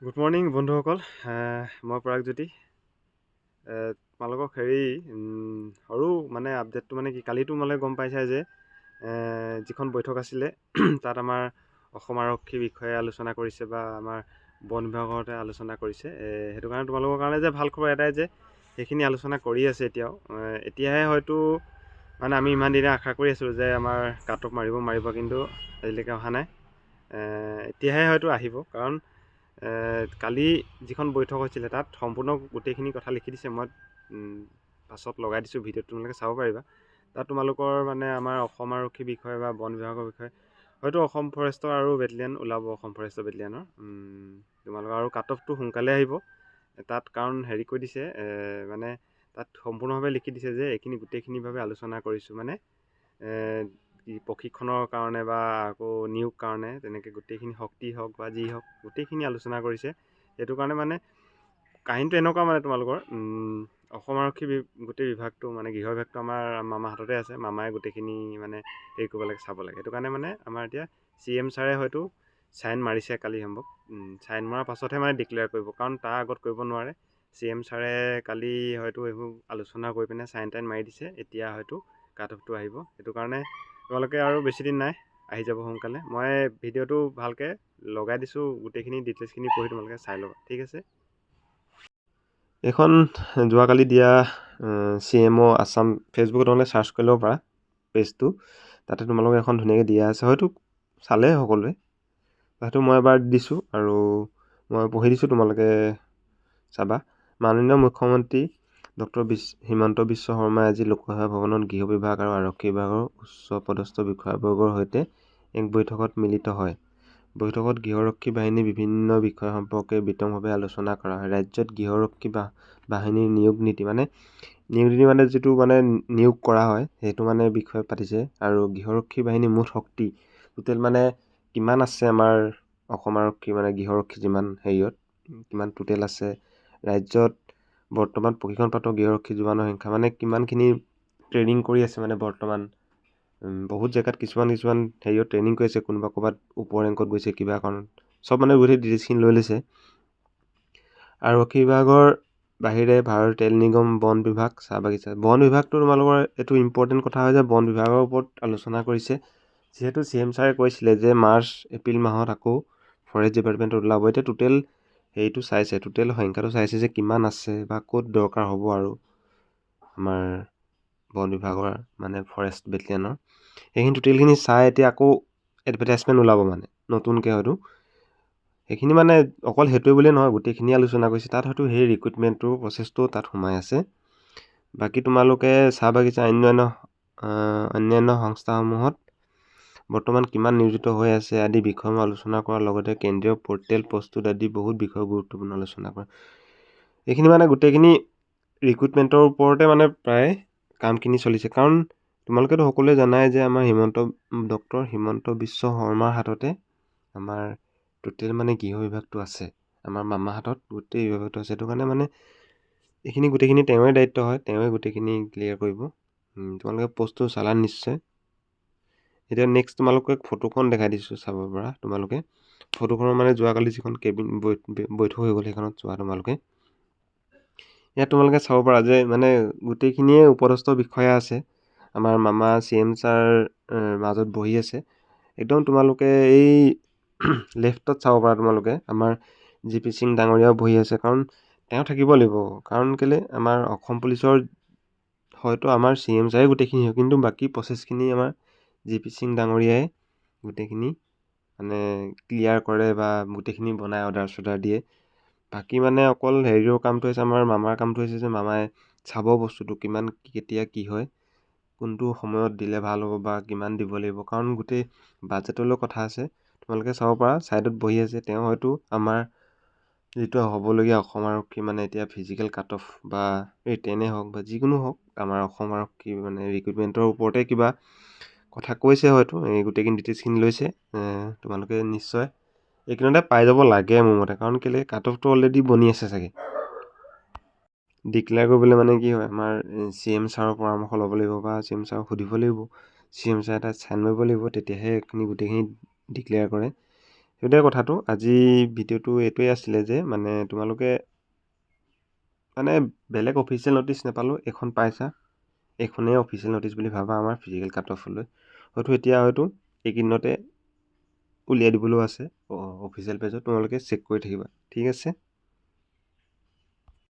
Good morning বন্ধুসকল। মই পৰাগজ্যোতি। তোমালোকক সৰু মানে আপডেটটো মানে কি, কালিতো মানে গম পাইছা যে যিখন বৈঠক আছিলে তাত আমাৰ অসম আৰক্ষীৰ বিষয়ে আলোচনা কৰিছে বা আমাৰ বন বিভাগতে আলোচনা কৰিছে। সেইটো কাৰণে তোমালোকৰ কাৰণে যে ভাল খবৰ এটাই যে সেইখিনি আলোচনা কৰি আছে এতিয়াও। এতিয়াহে হয়তো মানে আমি ইমান দিনে আশা কৰি আছিলোঁ যে আমাৰ কাট অফ মাৰিব, কিন্তু আজিলৈকে অহা নাই। এতিয়াহে হয়তো আহিব, কাৰণ কালি যিখন বৈঠক হৈছিলে তাত সম্পূৰ্ণ গোটেইখিনি কথা লিখি দিছে। মই পাছত লগাই দিছোঁ ভিডিঅ'ত, তোমালোকে চাব পাৰিবা। তাত তোমালোকৰ মানে আমাৰ অসম আৰক্ষীৰ বিষয়ে বা বন বিভাগৰ বিষয়ে হয়তো অসম ফৰেষ্টৰ আৰু বেটেলিয়ান ওলাব, অসম ফৰেষ্টৰ বেটেলিয়ানৰ। তোমালোকৰ আৰু কাট অফটো সোনকালে আহিব তাত, কাৰণ হেৰি কৈ দিছে মানে তাত সম্পূৰ্ণভাৱে লিখি দিছে যে এইখিনি গোটেইখিনিভাৱে আলোচনা কৰিছোঁ, মানে প্ৰশিক্ষণৰ কাৰণে বা আকৌ নিয়োগ কাৰণে তেনেকৈ গোটেইখিনি শক্তি হওক বা যি হওক গোটেইখিনি আলোচনা কৰিছে। সেইটো কাৰণে মানে কাহিনীটো এনেকুৱা, মানে তোমালোকৰ অসম আৰক্ষী গোটেই বিভাগটো মানে গৃহ বিভাগটো আমাৰ মামাৰ হাততে আছে। মামাই গোটেইখিনি মানে হেৰি কৰিব লাগে, চাব লাগে। সেইটো কাৰণে মানে আমাৰ এতিয়া CM ছাৰে হয়তো চাইন মাৰিছে কালি সম্ভৱ। চাইন মৰাৰ পাছতহে মানে ডিক্লেয়াৰ কৰিব, কাৰণ তাৰ আগত কৰিব নোৱাৰে। CM ছাৰে কালি হয়তো এইবোৰ আলোচনা কৰি পিনে চাইন টাইন মাৰি দিছে। এতিয়া হয়তো কাট অফটো আহিব। সেইটো কাৰণে তোমালোকে আৰু বেছিদিন নাই, আহি যাব সোনকালে। মই ভিডিঅ'টো ভালকৈ লগাই দিছোঁ, গোটেইখিনি ডিটেইলছখিনি পঢ়ি তোমালোকে চাই ল'বা, ঠিক আছে। এইখন যোৱাকালি দিয়া CMO আছাম, ফেচবুকত তোমালোকে চাৰ্চ কৰি ল'ব পাৰা পেজটো। তাতে তোমালোকে এখন ধুনীয়াকৈ দিয়া আছে, হয়তো চালে সকলোৱে। সেইটো মই এবাৰ দিছোঁ আৰু মই পঢ়ি দিছোঁ, তোমালোকে চাবা। মাননীয় মুখ্যমন্ত্ৰী ডক্টৰ হিমন্ত বিশ্ব শৰ্মাই আজি লোকসেৱা ভৱনত গৃহ বিভাগ আৰু আৰক্ষী বিভাগৰ উচ্চপদস্থ বিষয়াবৰ্গৰ সৈতে এক বৈঠকত মিলিত হয়। বৈঠকত গৃহৰক্ষী বাহিনীৰ বিভিন্ন বিষয় সম্পৰ্কে বিতংভাৱে আলোচনা কৰা হয়। ৰাজ্যত গৃহৰক্ষী বাহিনীৰ নিয়োগ নীতি মানে যিটো মানে নিয়োগ কৰা হয় সেইটো মানে বিষয়ে পাতিছে। আৰু গৃহৰক্ষী বাহিনীৰ মুঠ শক্তি টোটেল মানে কিমান আছে, আমাৰ অসম আৰক্ষী মানে গৃহৰক্ষী যিমান হেৰিয়ত কিমান টোটেল আছে, ৰাজ্যত বৰ্তমান প্ৰশিক্ষণপ্ৰাপ্ত গৃহৰক্ষী জোৱানৰ সংখ্যা মানে কিমানখিনি ট্ৰেইনিং কৰি আছে, মানে বৰ্তমান বহুত জেগাত কিছুমান হেৰিয়ত ট্ৰেইনিং কৰি আছে, কোনোবা ক'ৰবাত ওপৰ ৰেংকত গৈছে কিবা কাৰণত, চব মানে গোটেই ডিটেইলছখিনি লৈ লৈছে। আৰক্ষী বিভাগৰ বাহিৰে ভাৰত তেল নিগম, বন বিভাগ, চাহ বাগিচা। বন বিভাগটো তোমালোকৰ এইটো ইম্পৰ্টেণ্ট কথা হয় যে বন বিভাগৰ ওপৰত আলোচনা কৰিছে। যিহেতু CM ছাৰে কৈছিলে যে মাৰ্চ এপ্ৰিল মাহত আকৌ ফৰেষ্ট ডিপাৰ্টমেণ্টত ওলাব। এতিয়া টোটেল হেৰিটো চাইছে, টোটেল সংখ্যাটো চাইছে যে কিমান আছে বা ক'ত দৰকাৰ হ'ব আৰু আমাৰ বন বিভাগৰ মানে ফৰেষ্ট বেটেলিয়ানৰ সেইখিনি টোটেলখিনি চাই এতিয়া আকৌ এডভাৰটাইজমেণ্ট ওলাব, মানে নতুনকৈ হয়তো। সেইখিনি মানে অকল সেইটোৱে বুলিয়ে নহয়, গোটেইখিনি আলোচনা কৰিছে। তাত হয়তো সেই ৰিক্ৰুইটমেণ্টটোৰ প্ৰচেছটো তাত সোমাই আছে। বাকী তোমালোকে চাহ বাগিচা অন্যান্য সংস্থাসমূহত বৰ্তমান কিমান নিয়োজিত হৈ আছে আদি বিষয়সমূহ আলোচনা কৰাৰ লগতে কেন্দ্ৰীয় পৰ্টেল প্ৰস্তুত আদি বহুত বিষয় গুৰুত্বপূৰ্ণ আলোচনা কৰে। এইখিনি মানে গোটেইখিনি ৰিক্ৰুইটমেণ্টৰ ওপৰতে মানে প্ৰায় কামখিনি চলিছে। কাৰণ তোমালোকেতো সকলোৱে জানাই যে আমাৰ ডক্টৰ হিমন্ত বিশ্ব শৰ্মাৰ হাততে আমাৰ টোটেল মানে গৃহ বিভাগটো আছে, আমাৰ মামাৰ হাতত গোটেই বিভাগটো আছে। সেইটো কাৰণে মানে এইখিনি গোটেইখিনি তেওঁৰে দায়িত্ব হয়, তেওঁৱে গোটেইখিনি ক্লিয়াৰ কৰিব। তোমালোকে পষ্টটো চালা নিশ্চয়। এতিয়া নেক্সট তোমালোকে ফটোখন দেখাই দিছোঁ, চাব পৰা তোমালোকে ফটোখনৰ মানে যোৱাকালি যিখন বৈঠক হৈ গ'ল সেইখনত চোৱা তোমালোকে। ইয়াত তোমালোকে চাব পাৰা যে মানে গোটেইখিনিয়ে উপদস্থ বিষয়া আছে। আমাৰ মামা CM ছাৰ মাজত বহি আছে একদম। তোমালোকে এই লেফ্টত চাব পাৰা, তোমালোকে আমাৰ GP সিং ডাঙৰীয়াও বহি আছে, কাৰণ তেওঁ থাকিব লাগিব। কাৰণ কেলৈ আমাৰ অসম পুলিচৰ হয়তো আমাৰ CM ছাৰে গোটেইখিনি হয়, কিন্তু বাকী প্ৰচেছখিনি আমাৰ GP সিং ডাঙৰীয়াই গোটেইখিনি মানে ক্লিয়াৰ কৰে বা গোটেইখিনি বনাই অৰ্ডাৰ দিয়ে। বাকী মানে অকল হেৰিৰ কামটো হৈছে, আমাৰ মামাৰ কামটো হৈছে যে মামাই চাব বস্তুটো কিমান কেতিয়া কি হয়, কোনটো সময়ত দিলে ভাল হ'ব বা কিমান দিব লাগিব, কাৰণ গোটেই বাজেটলৈ কথা আছে। তোমালোকে চাব পাৰা ছাইডত বহি আছে তেওঁ, হয়তো আমাৰ যিটো হ'বলগীয়া অসম আৰক্ষী মানে এতিয়া ফিজিকেল কাট অফ বা ৰিটেনেই হওক বা যিকোনো হওক, আমাৰ অসম আৰক্ষী মানে ৰিক্ৰুইটমেণ্টৰ ওপৰতে কিবা কথা কৈছে, হয়তো এই গোটেইখিনি ডিটেইলছখিনি লৈছে। তোমালোকে নিশ্চয় এইকেইদিনতে পাই যাব লাগে মোৰ মতে, কাৰণ কেলৈ কাট অফটো অলৰেডি বনি আছে চাগে। ডিক্লেয়াৰ কৰিবলৈ মানে কি হয়, আমাৰ CM ছাৰৰ পৰামৰ্শ ল'ব লাগিব বা CM ছাৰক সুধিব লাগিব। CM ছাৰে তাত চাইন মাৰিব লাগিব, তেতিয়াহে এইখিনি গোটেইখিনি ডিক্লেয়াৰ কৰে। সেইটোৱে কথাটো। আজি ভিডিঅ'টো এইটোৱে আছিলে যে মানে তোমালোকে মানে বেলেগ অফিচিয়েল ন'টিচ নাপালোঁ, এইখন পাইছা, এইখনেই অফিচিয়েল ন'টিচ বুলি ভাবা আমাৰ ফিজিকেল কাট অফলৈ। হয়তো এইকেইদিনতে উলিয়াই দিবলৈও আছে অফিচিয়েল পেজত, তোমালোকে চেক কৰি থাকিবা, ঠিক আছে।